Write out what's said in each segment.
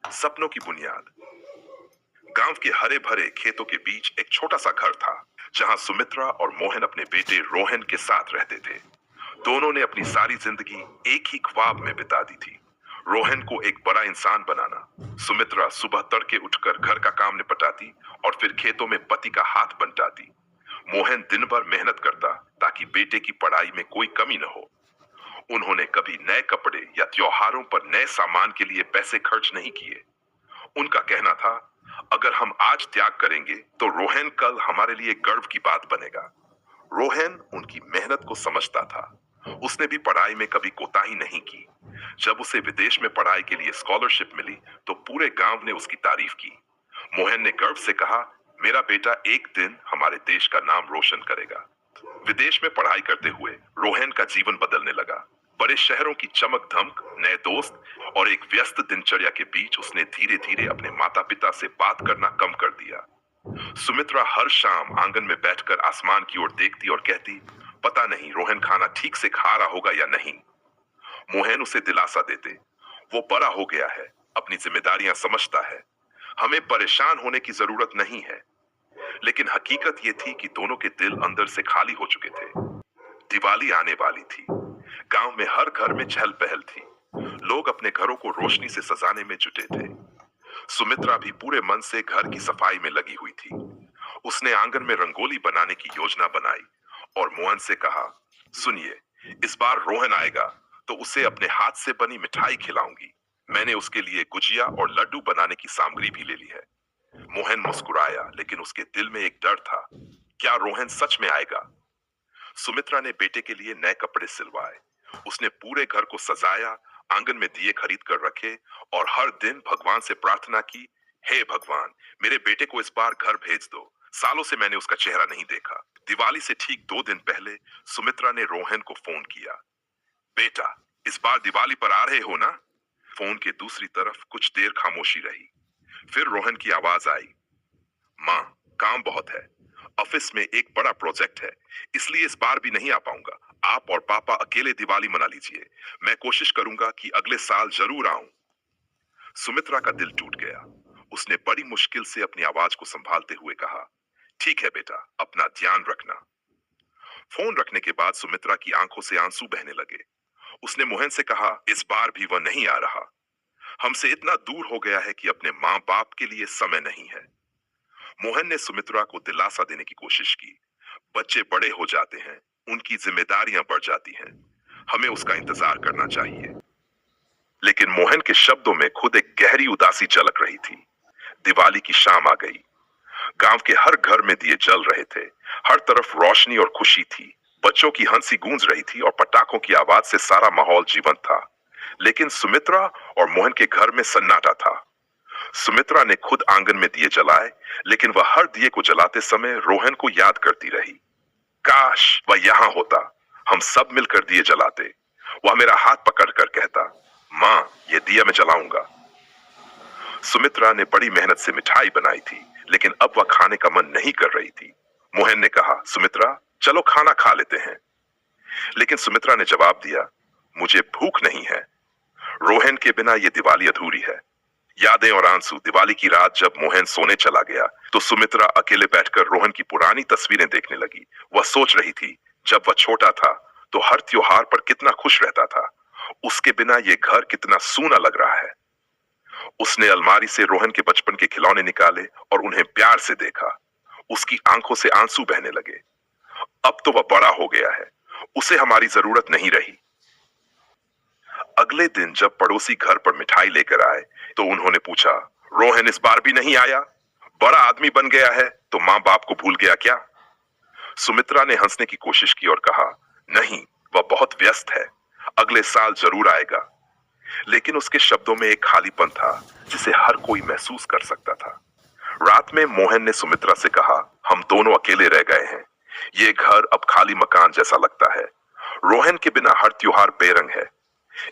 सपनों की बुनियाद। गांव के हरे भरे खेतों के बीच एक छोटा सा घर था, जहां सुमित्रा और मोहन अपने बेटे रोहन के साथ रहते थे। दोनों ने अपनी सारी जिंदगी एक ही ख्वाब में बिता दी थी, रोहन को एक बड़ा इंसान बनाना। सुमित्रा सुबह तड़के उठकर घर का काम निपटाती और फिर खेतों में पति का हाथ बंटाती। मोहन दिन भर मेहनत करता ताकि बेटे की पढ़ाई में कोई कमी न हो। उन्होंने कभी नए कपड़े या त्योहारों पर नए सामान के लिए पैसे खर्च नहीं किए। उनका कहना था, अगर हम आज त्याग करेंगे तो रोहन कल हमारे लिए गर्व की बात बनेगा। रोहन उनकी मेहनत को समझता था। उसने भी पढ़ाई में कभी कोताही नहीं की। जब उसे विदेश में पढ़ाई के लिए स्कॉलरशिप मिली तो पूरे गांव ने उसकी तारीफ की। मोहन ने गर्व से कहा, मेरा बेटा एक दिन हमारे देश का नाम रोशन करेगा। विदेश में पढ़ाई करते हुए रोहन का जीवन बदलने लगा। बड़े शहरों की चमक धमक, नए दोस्त और एक व्यस्त दिनचर्या के बीच उसने धीरे धीरे अपने माता पिता से बात करना कम कर दिया। सुमित्रा हर शाम आंगन में बैठकर आसमान की ओर देखती और कहती, पता नहीं रोहन खाना ठीक से खा रहा होगा या नहीं। मोहन उसे दिलासा देते, वो बड़ा हो गया है, अपनी जिम्मेदारियां समझता है, हमें परेशान होने की जरूरत नहीं है। लेकिन हकीकत ये थी कि दोनों के दिल अंदर से खाली हो चुके थे। दिवाली आने वाली थी। गांव में हर घर में चहल पहल थी। लोग अपने घरों को रोशनी से सजाने में जुटे थे। सुमित्रा भी पूरे मन से घर की सफाई में लगी हुई थी। उसने आंगन में रंगोली बनाने की योजना बनाई और मोहन से कहा, सुनिए, इस बार रोहन आएगा तो उसे अपने हाथ से बनी मिठाई खिलाऊंगी। मैंने उसके लिए गुजिया और लड्डू बनाने की सामग्री भी ले ली है। मोहन मुस्कुराया, लेकिन उसके दिल में एक डर था। क्या रोहन सच में आएगा? सुमित्रा ने बेटे के लिए नए कपड़े सिलवाए। उसने पूरे घर को सजाया, आंगन में दिए खरीद कर रखे और हर दिन भगवान से प्रार्थना की, हे भगवान, मेरे बेटे को इस बार घर भेज दो। सालों से मैंने उसका चेहरा नहीं देखा। दिवाली से ठीक 2 दिन पहले सुमित्रा ने रोहन को फोन किया। बेटा, इस बार दिवाली पर आ रहे हो ना? फोन के दूसरी तरफ कुछ देर खामोशी रही। फिर रोहन की आवाज आई, माँ, काम बहुत है, ऑफिस में एक बड़ा प्रोजेक्ट है, इसलिए इस बार भी नहीं आ पाऊंगा। आप और पापा अकेले दिवाली मना लीजिए, मैं कोशिश करूंगा कि अगले साल जरूर आऊं। सुमित्रा का दिल टूट गया। उसने बड़ी मुश्किल से अपनी आवाज को संभालते हुए कहा, ठीक है बेटा, अपना ध्यान रखना। फोन रखने के बाद सुमित्रा की आंखों से आंसू बहने लगे। उसने मोहन से कहा, इस बार भी वह नहीं आ रहा। हमसे इतना दूर हो गया है कि अपने माँ बाप के लिए समय नहीं है। मोहन ने सुमित्रा को दिलासा देने की कोशिश की। बच्चे बड़े हो जाते हैं, उनकी जिम्मेदारियां बढ़ जाती हैं, हमें उसका इंतजार करना चाहिए। लेकिन मोहन के शब्दों में खुद एक गहरी उदासी झलक रही थी। दिवाली की शाम आ गई। गांव के हर घर में दिए जल रहे थे। हर तरफ रोशनी और खुशी थी। बच्चों की हंसी गूंज रही थी और पटाखों की आवाज से सारा माहौल जीवंत था। लेकिन सुमित्रा और मोहन के घर में सन्नाटा था। सुमित्रा ने खुद आंगन में दिए जलाए, लेकिन वह हर दिए को जलाते समय रोहन को याद करती रही। काश वह यहां होता, हम सब मिलकर दिए जलाते। वह मेरा हाथ पकड़कर कहता, मां, ये दिया मैं जलाऊंगा। सुमित्रा ने बड़ी मेहनत से मिठाई बनाई थी, लेकिन अब वह खाने का मन नहीं कर रही थी। मोहन ने कहा, सुमित्रा, चलो खाना खा लेते हैं। लेकिन सुमित्रा ने जवाब दिया, मुझे भूख नहीं है। रोहन के बिना ये दिवाली अधूरी है। यादें और आंसू। दिवाली की रात जब मोहन सोने चला गया तो सुमित्रा अकेले बैठकर रोहन की पुरानी तस्वीरें देखने लगी। वह सोच रही थी, जब वह छोटा था तो हर त्योहार पर कितना खुश रहता था। उसके बिना ये घर कितना सूना लग रहा है। उसने अलमारी से रोहन के बचपन के खिलौने निकाले और उन्हें प्यार से देखा। उसकी आंखों से आंसू बहने लगे। अब तो वह बड़ा हो गया है, उसे हमारी जरूरत नहीं रही। अगले दिन जब पड़ोसी घर पर मिठाई लेकर आए तो उन्होंने पूछा, रोहन इस बार भी नहीं आया? बड़ा आदमी बन गया है तो माँ बाप को भूल गया क्या? सुमित्रा ने हंसने की कोशिश की और कहा, नहीं, वह बहुत व्यस्त है, अगले साल जरूर आएगा। लेकिन उसके शब्दों में एक खालीपन था जिसे हर कोई महसूस कर सकता था। रात में मोहन ने सुमित्रा से कहा, हम दोनों अकेले रह गए हैं। ये घर अब खाली मकान जैसा लगता है। रोहन के बिना हर त्योहार बेरंग है।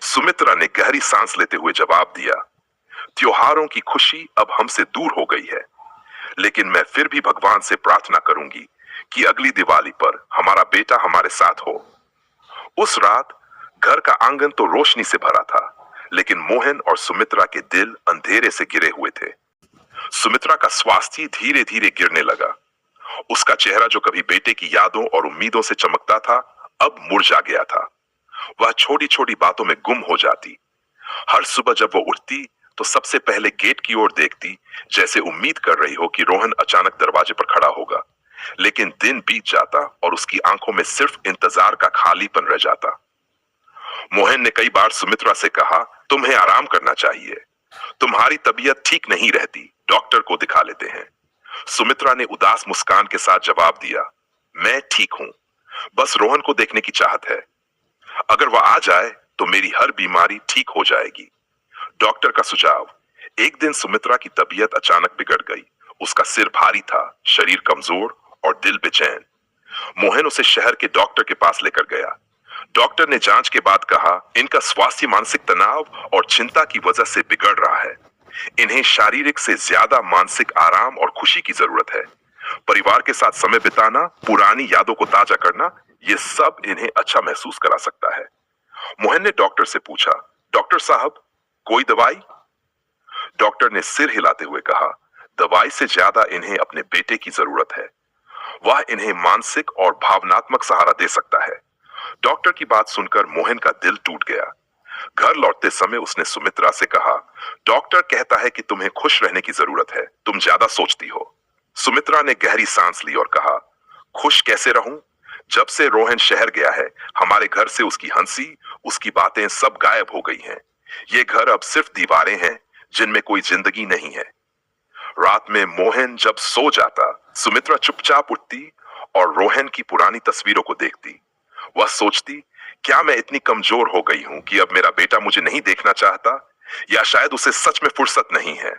सुमित्रा ने गहरी सांस लेते हुए जवाब दिया, त्योहारों की खुशी अब हमसे दूर हो गई है, लेकिन मैं फिर भी भगवान से प्रार्थना करूंगी कि अगली दिवाली पर हमारा बेटा हमारे साथ हो। उस रात घर का आंगन तो रोशनी से भरा था, लेकिन मोहन और सुमित्रा के दिल अंधेरे से गिरे हुए थे। सुमित्रा का स्वास्थ्य धीरे धीरे गिरने लगा। उसका चेहरा जो कभी बेटे की यादों और उम्मीदों से चमकता था, अब मुरझा गया था। वह छोटी छोटी बातों में गुम हो जाती। हर सुबह जब वो उठती तो सबसे पहले गेट की ओर देखती, जैसे उम्मीद कर रही हो कि रोहन अचानक दरवाजे पर खड़ा होगा। लेकिन दिन बीत जाता और उसकी आंखों में सिर्फ इंतजार का खालीपन रह जाता। मोहन ने कई बार सुमित्रा से कहा, तुम्हें आराम करना चाहिए, तुम्हारी तबीयत ठीक नहीं रहती, डॉक्टर को दिखा लेते हैं। सुमित्रा ने उदास मुस्कान के साथ जवाब दिया, मैं ठीक हूं, बस रोहन को देखने की चाहत है। अगर वह आ जाए तो मेरी हर बीमारी ठीक हो जाएगी। डॉक्टर का सुझाव। एक दिन सुमित्रा की तबीयत अचानक बिगड़ गई। उसका सिर भारी था, शरीर कमजोर और दिल बेचैन। मोहन उसे शहर के डॉक्टर के पास लेकर गया। डॉक्टर ने जांच के बाद कहा, इनका स्वास्थ्य मानसिक तनाव और चिंता की वजह से बिगड़ रहा है। इन्हें शारीरिक से ज्यादा मानसिक आराम और खुशी की जरूरत है। परिवार के साथ समय बिताना, पुरानी यादों को ताजा करना, ये सब इन्हें अच्छा महसूस करा सकता है। मोहन ने डॉक्टर से पूछा, डॉक्टर साहब, कोई दवाई? डॉक्टर ने सिर हिलाते हुए कहा, दवाई से ज्यादा इन्हें अपने बेटे की जरूरत है। वह इन्हें मानसिक और भावनात्मक सहारा दे सकता है। डॉक्टर की बात सुनकर मोहन का दिल टूट गया। घर लौटते समय उसने सुमित्रा से कहा, डॉक्टर कहता है कि तुम्हें खुश रहने की जरूरत है, तुम ज्यादा सोचती हो। सुमित्रा ने गहरी सांस ली और कहा, खुश कैसे रहूं? जब से रोहन शहर गया है, हमारे घर से उसकी हंसी, उसकी बातें सब गायब हो गई हैं। ये घर अब सिर्फ दीवारें हैं जिनमें कोई जिंदगी नहीं है। रात में मोहन जब सो जाता, सुमित्रा चुपचाप उठती और रोहन की पुरानी तस्वीरों को देखती। वह सोचती, क्या मैं इतनी कमजोर हो गई हूं कि अब मेरा बेटा मुझे नहीं देखना चाहता, या शायद उसे सच में फुर्सत नहीं है।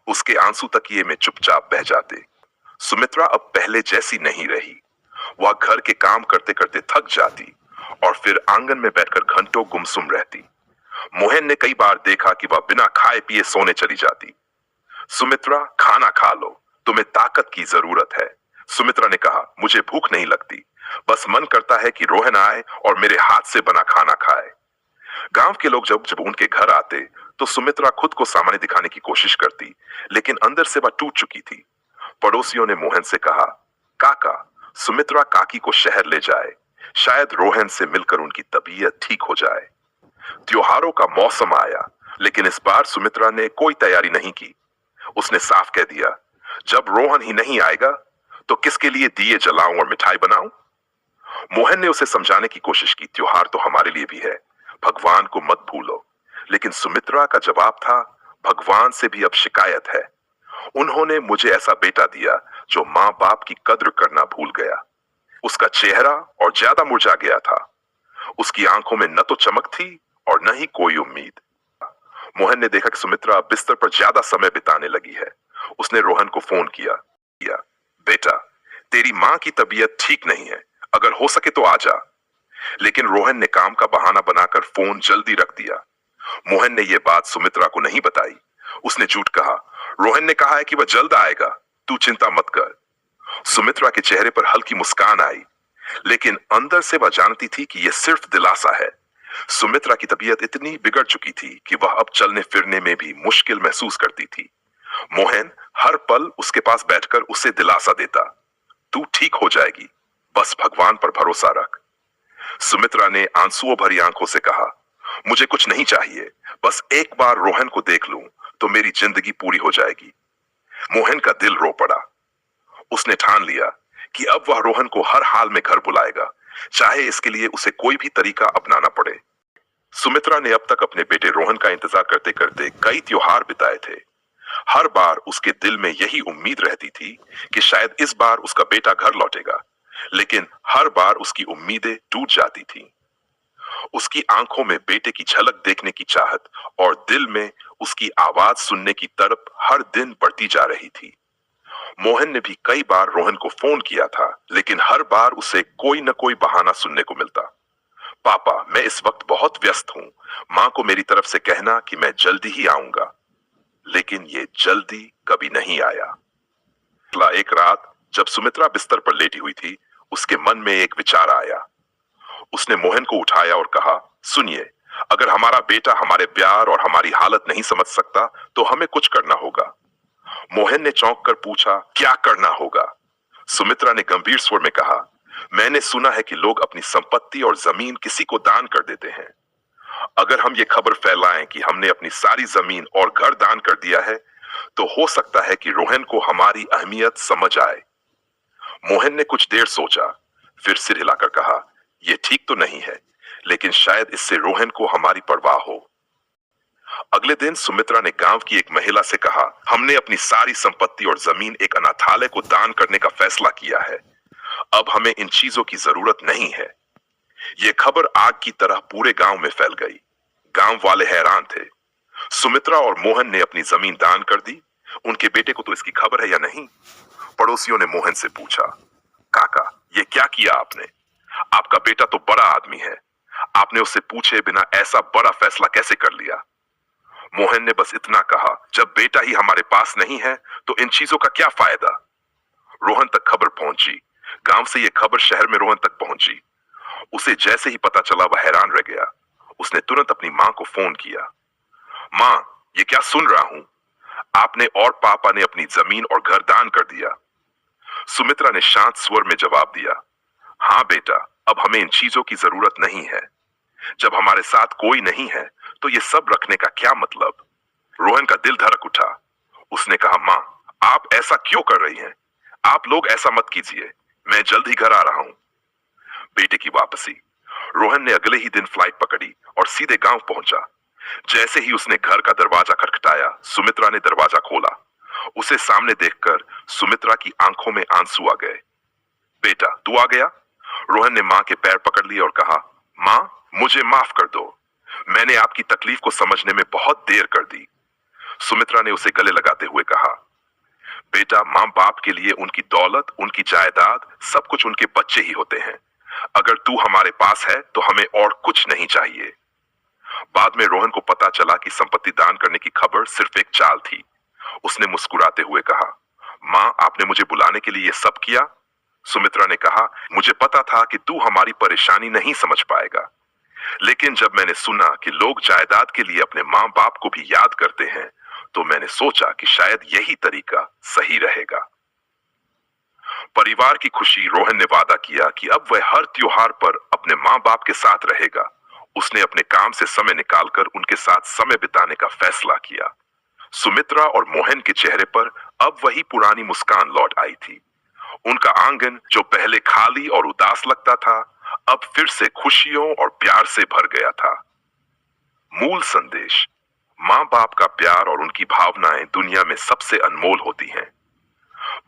उसके आंसू तकिए में चुपचाप बह जाते। सुमित्रा अब पहले जैसी नहीं रही। वह घर के काम करते करते थक जाती और फिर आंगन में बैठकर घंटों गुमसुम रहती। मोहन ने कई बार देखा कि वह बिना खाए पिए सोने चली जाती। सुमित्रा, खाना खा लो, तुम्हें ताकत की जरूरत है। सुमित्रा ने कहा, मुझे भूख नहीं लगती, बस मन करता है कि रोहन आए और मेरे हाथ से बना खाना खाए। गांव के लोग जब जब उनके घर आते तो सुमित्रा खुद को सामान्य दिखाने की कोशिश करती, लेकिन अंदर से वह टूट चुकी थी। पड़ोसियों ने मोहन से कहा, काका, सुमित्रा काकी को शहर ले जाए, शायद रोहन से मिलकर उनकी तबीयत ठीक हो जाए। त्योहारों का मौसम आया, लेकिन इस बार सुमित्रा ने कोई तैयारी नहीं की। उसने साफ कह दिया, जब रोहन ही नहीं आएगा तो किसके लिए दिए जलाऊं और मिठाई बनाऊं? मोहन ने उसे समझाने की कोशिश की, त्योहार तो हमारे लिए भी है, भगवान को मत भूलो। लेकिन सुमित्रा का जवाब था, भगवान से भी अब शिकायत है। उन्होंने मुझे ऐसा बेटा दिया जो माँ बाप की कद्र करना भूल गया। उसका चेहरा और ज्यादा मुरझा गया था। उसकी आंखों में न तो चमक थी और न ही कोई उम्मीद। मोहन ने देखा कि सुमित्रा बिस्तर पर ज्यादा समय बिताने लगी है। उसने रोहन को फोन किया, बेटा, तेरी माँ की तबीयत ठीक नहीं है, अगर हो सके तो आ जा। लेकिन रोहन ने काम का बहाना बनाकर फोन जल्दी रख दिया। मोहन ने यह बात सुमित्रा को नहीं बताई। उसने झूठ कहा, रोहन ने कहा है कि वह जल्द आएगा, तू चिंता मत कर। सुमित्रा के चेहरे पर हल्की मुस्कान आई, लेकिन अंदर से वह जानती थी कि यह सिर्फ दिलासा है। सुमित्रा की तबीयत इतनी बिगड़ चुकी थी कि वह अब चलने फिरने में भी मुश्किल महसूस करती थी। मोहन हर पल उसके पास बैठकर उसे दिलासा देता, तू ठीक हो जाएगी, बस भगवान पर भरोसा रख। सुमित्रा ने आंसुओं भरी आंखों से कहा, मुझे कुछ नहीं चाहिए, बस एक बार रोहन को देख लूं तो मेरी जिंदगी पूरी हो जाएगी। मोहन का दिल रो पड़ा। उसने ठान लिया कि अब वह रोहन को हर हाल में घर बुलाएगा, चाहे इसके लिए उसे कोई भी तरीका अपनाना पड़े। सुमित्रा ने अब तक अपने बेटे रोहन का इंतजार करते करते कई त्योहार बिताए थे। हर बार उसके दिल में यही उम्मीद रहती थी कि शायद इस बार उसका बेटा घर लौटेगा, लेकिन हर बार उसकी उम्मीदें टूट जाती थीं। उसकी आंखों में बेटे की झलक देखने की चाहत और दिल में उसकी आवाज सुनने की तड़प हर दिन बढ़ती जा रही थी। मोहन ने भी कई बार रोहन को फोन किया था, लेकिन हर बार उसे कोई न कोई बहाना सुनने को मिलता। पापा, मैं इस वक्त बहुत व्यस्त हूं, मां को मेरी तरफ से कहना कि मैं जल्दी ही आऊंगा। लेकिन ये जल्दी कभी नहीं आया। एक रात जब सुमित्रा बिस्तर पर लेटी हुई थी, उसके मन में एक विचार आया। उसने मोहन को उठाया और कहा, सुनिए, अगर हमारा बेटा हमारे प्यार और हमारी हालत नहीं समझ सकता तो हमें कुछ करना होगा। मोहन ने चौंक कर पूछा, क्या करना होगा? सुमित्रा ने गंभीर स्वर में कहा, मैंने सुना है कि लोग अपनी संपत्ति और जमीन किसी को दान कर देते हैं। अगर हम ये खबर फैलाएं कि हमने अपनी सारी जमीन और घर दान कर दिया है, तो हो सकता है कि रोहन को हमारी अहमियत समझ आए। मोहन ने कुछ देर सोचा, फिर सिर हिलाकर कहा, यह ठीक तो नहीं है, लेकिन शायद इससे रोहन को हमारी परवाह हो। अगले दिन सुमित्रा ने गांव की एक महिला से कहा, हमने अपनी सारी संपत्ति और जमीन एक अनाथालय को दान करने का फैसला किया है। अब हमें इन चीजों की जरूरत नहीं है। यह खबर आग की तरह पूरे गांव में फैल गई। गांव वाले हैरान थे। सुमित्रा और मोहन ने अपनी जमीन दान कर दी। उनके बेटे को तो इसकी खबर है या नहीं? पड़ोसियों ने मोहन से पूछा, काका, ये क्या किया आपने? आपका बेटा तो बड़ा आदमी है, आपने उससे पूछे बिना ऐसा बड़ा फैसला कैसे कर लिया? मोहन ने बस इतना कहा, जब बेटा ही हमारे पास नहीं है तो इन चीजों का क्या फायदा? रोहन तक खबर पहुंची। गांव से यह खबर शहर में रोहन तक पहुंची। उसे जैसे ही पता चला वह हैरान रह गया। उसने तुरंत अपनी मां को फोन किया। मां, ये क्या सुन रहा हूं? आपने और पापा ने अपनी जमीन और घर दान कर दिया। सुमित्रा ने शांत स्वर में जवाब दिया, हाँ बेटा, अब हमें इन चीजों की जरूरत नहीं है। जब हमारे साथ कोई नहीं है तो ये सब रखने का क्या मतलब? रोहन का दिल धड़क उठा। उसने कहा, मां, आप ऐसा क्यों कर रही हैं? आप लोग ऐसा मत कीजिए, मैं जल्द ही घर आ रहा हूं। बेटे की वापसी। रोहन ने अगले ही दिन फ्लाइट पकड़ी और सीधे गांव पहुंचा। जैसे ही उसने घर का दरवाजा खटखटाया, सुमित्रा ने दरवाजा खोला। उसे सामने देखकर सुमित्रा की आंखों में आंसू आ गए। बेटा, तू आ गया? रोहन ने मां के पैर पकड़ लिए और कहा, मां, मुझे माफ कर दो। मैंने आपकी तकलीफ को समझने में बहुत देर कर दी। सुमित्रा ने उसे गले लगाते हुए कहा, बेटा, मां बाप के लिए उनकी दौलत, उनकी जायदाद, सब कुछ उनके बच्चे ही होते हैं। अगर तू हमारे पास है तो हमें और कुछ नहीं चाहिए। बाद में रोहन को पता चला कि संपत्ति दान करने की खबर सिर्फ एक चाल थी। उसने मुस्कुराते हुए कहा, मां, आपने मुझे बुलाने के लिए यह सब किया? सुमित्रा ने कहा, मुझे पता था कि तू हमारी परेशानी नहीं समझ पाएगा, लेकिन जब मैंने सुना कि लोग जायदाद के लिए अपने मां बाप को भी याद करते हैं, तो मैंने सोचा कि शायद यही तरीका सही रहेगा। परिवार की खुशी। रोहन ने वादा किया कि अब वह हर त्योहार पर अपने मां बाप के साथ रहेगा। उसने अपने काम से समय निकालकर उनके साथ समय बिताने का फैसला किया। सुमित्रा और मोहन के चेहरे पर अब वही पुरानी मुस्कान लौट आई थी। उनका आंगन, जो पहले खाली और उदास लगता था, अब फिर से खुशियों और प्यार से भर गया था। मूल संदेश: मां बाप का प्यार और उनकी भावनाएं दुनिया में सबसे अनमोल होती हैं।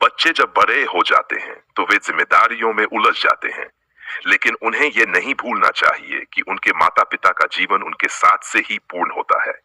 बच्चे जब बड़े हो जाते हैं तो वे जिम्मेदारियों में उलझ जाते हैं, लेकिन उन्हें यह नहीं भूलना चाहिए कि उनके माता पिता का जीवन उनके साथ से ही पूर्ण होता है।